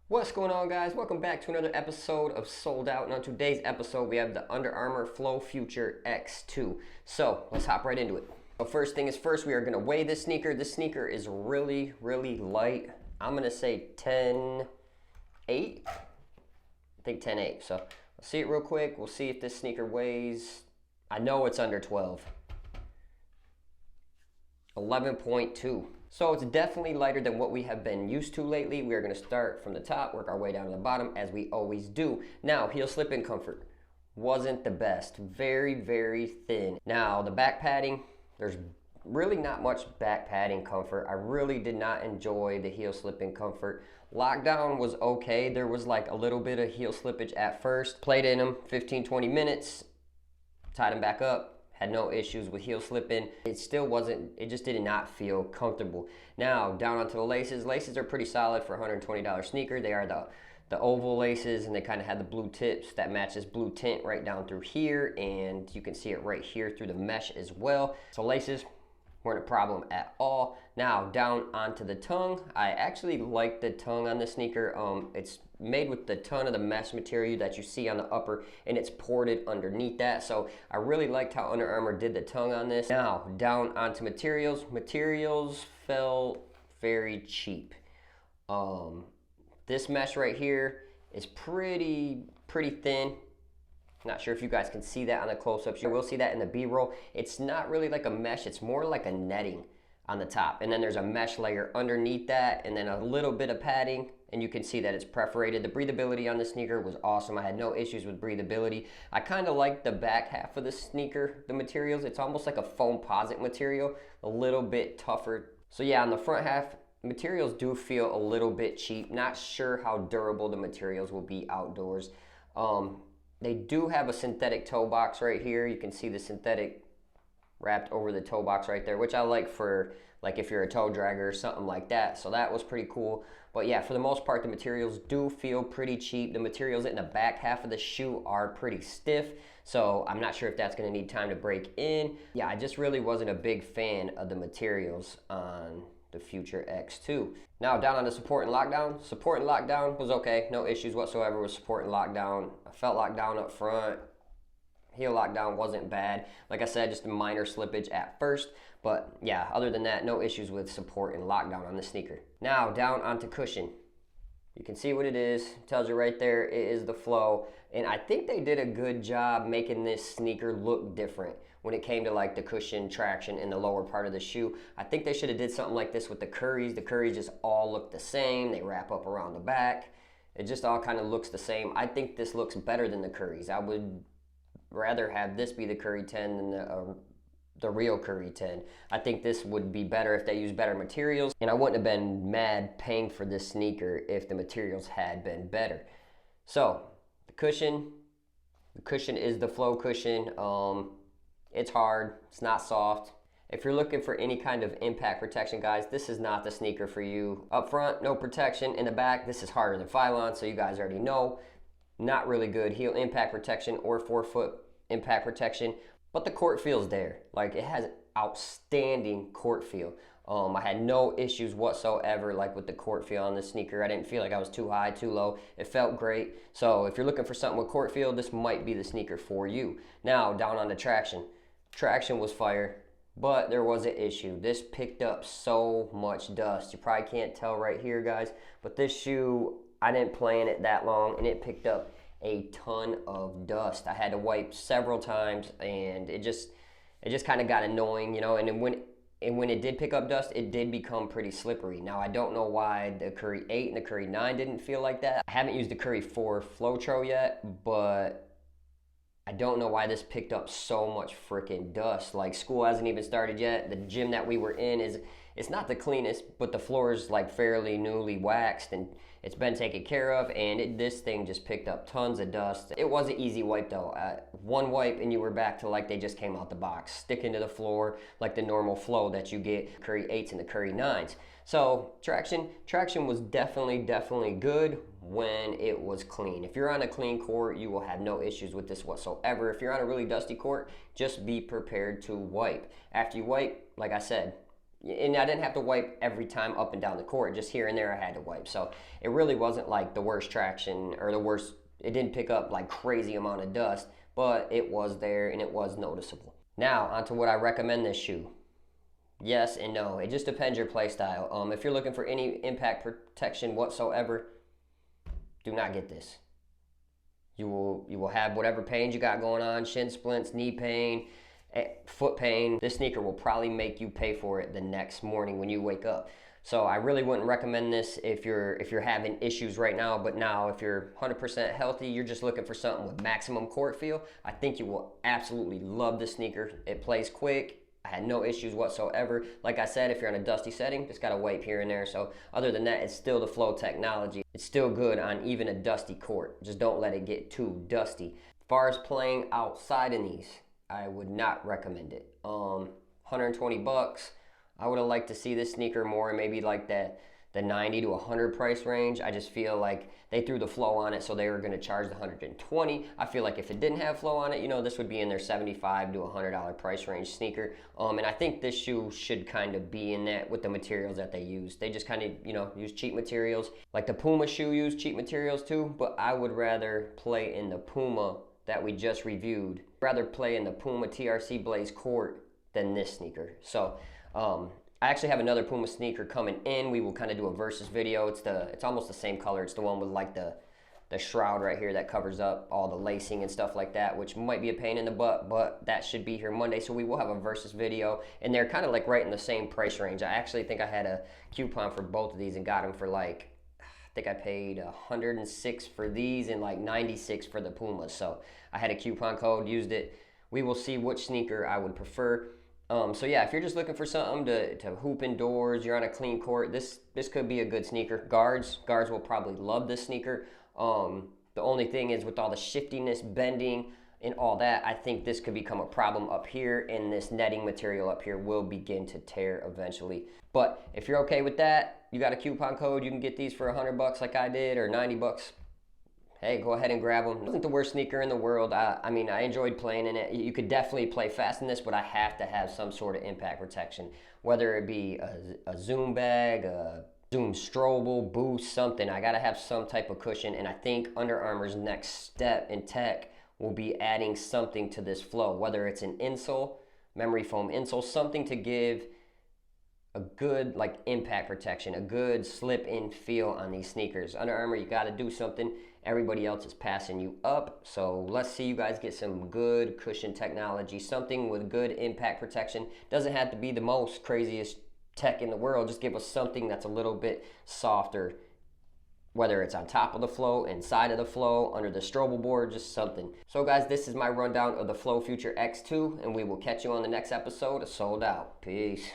What's going on, guys? Welcome back to another episode of Sold Out. And on today's episode, we have the Under Armour Flow Futr X2. So let's hop right into it. So first thing is first, we are going to weigh this sneaker. This sneaker is really light. I'm going to say 10.8. I think 10.8. So let's see it real quick. We'll see if this sneaker weighs. I know it's under 12. 11.2. So it's definitely lighter than what we have been used to lately. We are going to start from the top, work our way down to the bottom as we always do. Now, heel slip in comfort wasn't the best. Very thin. Now, the back padding, there's really not much back padding comfort. I really did not enjoy the heel slip in comfort. Lockdown was okay. There was like a little bit of heel slippage at first. Played in them 15-20 minutes, tied them back up. Had no issues with heel slipping. It still wasn't, it just did not feel comfortable. Now, down onto the laces. Laces are pretty solid for a $120 sneaker. They are the oval laces, and they kind of had the blue tips that match this blue tint right down through here, and you can see it right here through the mesh as well. So laces weren't a problem at all. Now, down onto the tongue. I actually like the tongue on the sneaker. It's made with the ton of the mesh material that you see on the upper, and it's ported underneath that. So I really liked how Under Armour did the tongue on this. Now, down onto materials. Materials felt very cheap. This mesh right here is pretty thin. Not sure if you guys can see that on the close-ups. You will see that in the B-roll. It's not really like a mesh. It's more like a netting on the top. And then there's a mesh layer underneath that, and then a little bit of padding, and you can see that it's perforated. The breathability on the sneaker was awesome. I had no issues with breathability. I kind of like the back half of the sneaker, the materials. It's almost like a foam posit material, a little bit tougher. So yeah, on the front half, materials do feel a little bit cheap. Not sure how durable the materials will be outdoors. They do have a synthetic toe box right here. You can see the synthetic wrapped over the toe box right there, which I like for like if you're a toe dragger or something like that. So that was pretty cool. But yeah, for the most part, the materials do feel pretty cheap. The materials in the back half of the shoe are pretty stiff. So I'm not sure if that's gonna need time to break in. Yeah, I just really wasn't a big fan of the materials on the Futr X2. Now down on the support and lockdown. Support and lockdown was okay. No issues whatsoever with support and lockdown. I felt lockdown up front. Heel lockdown wasn't bad. Like I said, just a minor slippage at first. But yeah, other than that, no issues with support and lockdown on the sneaker. Now down onto cushion. You can see what it is. It tells you right there, it is the Flow. And I think they did a good job making this sneaker look different when it came to like the cushion traction in the lower part of the shoe. I think they should have did something like this with the Curries. The Curries just all look the same. They wrap up around the back. It just all kind of looks the same. I think this looks better than the Curries. I would rather have this be the Curry 10 than the real Curry 10. I think this would be better if they used better materials, and I wouldn't have been mad paying for this sneaker if the materials had been better. So the cushion is the Flow cushion. It's hard, it's not soft. If you're looking for any kind of impact protection, guys, this is not the sneaker for you. Up front, no protection. In the back, this is harder than Phylon, so you guys already know. Not really good heel impact protection or forefoot impact protection, but the court feel's there. Like, it has outstanding court feel. I had no issues whatsoever like with the court feel on this sneaker. I didn't feel like I was too high, too low. It felt great. So if you're looking for something with court feel, this might be the sneaker for you. Now, down on the traction. Traction was fire, but there was an issue. This picked up so much dust. You probably can't tell right here, guys, but this shoe, I didn't play in it that long, and it picked up a ton of dust. I had to wipe several times, and it just kind of got annoying, you know. And when it did pick up dust, it did become pretty slippery. Now, I don't know why the Curry 8 and the Curry 9 didn't feel like that. I haven't used the Curry 4 Flowtro yet, but I don't know why this picked up so much freaking dust. Like, school hasn't even started yet. The gym that we were in it's not the cleanest, but the floor is like fairly newly waxed, and it's been taken care of, and this thing just picked up tons of dust. It was an easy wipe though. One wipe and you were back to like they just came out the box, sticking to the floor like the normal flow that you get Curry 8s and the Curry 9s. So traction was definitely good when it was clean. If you're on a clean court, you will have no issues with this whatsoever. If you're on a really dusty court, just be prepared to wipe. After you wipe, like I said, and I didn't have to wipe every time up and down the court, just here and there I had to wipe. So it really wasn't like the worst traction or the worst, it didn't pick up like crazy amount of dust, but it was there and it was noticeable. Now onto what I recommend this shoe. Yes and no, it just depends your play style. If you're looking for any impact protection whatsoever, do not get this. You will have whatever pains you got going on, shin splints, knee pain, foot pain. This sneaker will probably make you pay for it the next morning when you wake up. So I really wouldn't recommend this if you're having issues right now. But now if you're 100% healthy, you're just looking for something with maximum court feel, I think you will absolutely love this sneaker. It plays quick. I had no issues whatsoever. Like I said, if you're in a dusty setting, just gotta wipe here and there. So other than that, it's still the Flow technology. It's still good on even a dusty court. Just don't let it get too dusty. As far as playing outside in these, I would not recommend it. 120 bucks. I would have liked to see this sneaker more in maybe like the 90 to 100 price range. I just feel like they threw the Flow on it, so they were going to charge the 120. I feel like if it didn't have Flow on it, you know, this would be in their $75 to $100 price range sneaker. And I think this shoe should kind of be in that with the materials that they use. They just kind of, you know, use cheap materials. Like the Puma shoe used cheap materials too, but I would rather play in the Puma that we just reviewed. Rather play in the Puma TRC Blaze Court than this sneaker. So, I actually have another Puma sneaker coming in. We will kind of do a versus video. It's almost the same color. It's the one with like the shroud right here that covers up all the lacing and stuff like that, which might be a pain in the butt, but that should be here Monday. So we will have a versus video, and they're kind of like right in the same price range. I actually think I had a coupon for both of these and got them for like, I think I paid 106 for these and like 96 for the Pumas. So I had a coupon code, used it. We will see which sneaker I would prefer. So yeah, if you're just looking for something to hoop indoors, you're on a clean court, this could be a good sneaker. Guards will probably love this sneaker. The only thing is with all the shiftiness, bending, and all that, I think this could become a problem up here, and this netting material up here will begin to tear eventually. But if you're okay with that, you got a coupon code, you can get these for 100 bucks like I did, or 90 bucks. Hey, go ahead and grab them. It wasn't the worst sneaker in the world. I mean, I enjoyed playing in it. You could definitely play fast in this, but I have to have some sort of impact protection, whether it be a Zoom bag, a Zoom Strobel, Boost, something. I gotta have some type of cushion, and I think Under Armour's next step in tech will be adding something to this Flow, whether it's an insole, memory foam insole, something to give a good like impact protection, a good slip in feel on these sneakers. Under Armour, you gotta do something. Everybody else is passing you up. So let's see you guys get some good cushion technology, something with good impact protection. Doesn't have to be the most craziest tech in the world. Just give us something that's a little bit softer, whether it's on top of the Flow, inside of the Flow, under the Strobel board, just something. So guys, this is my rundown of the Flow Futr X2, and we will catch you on the next episode of Sold Out. Peace.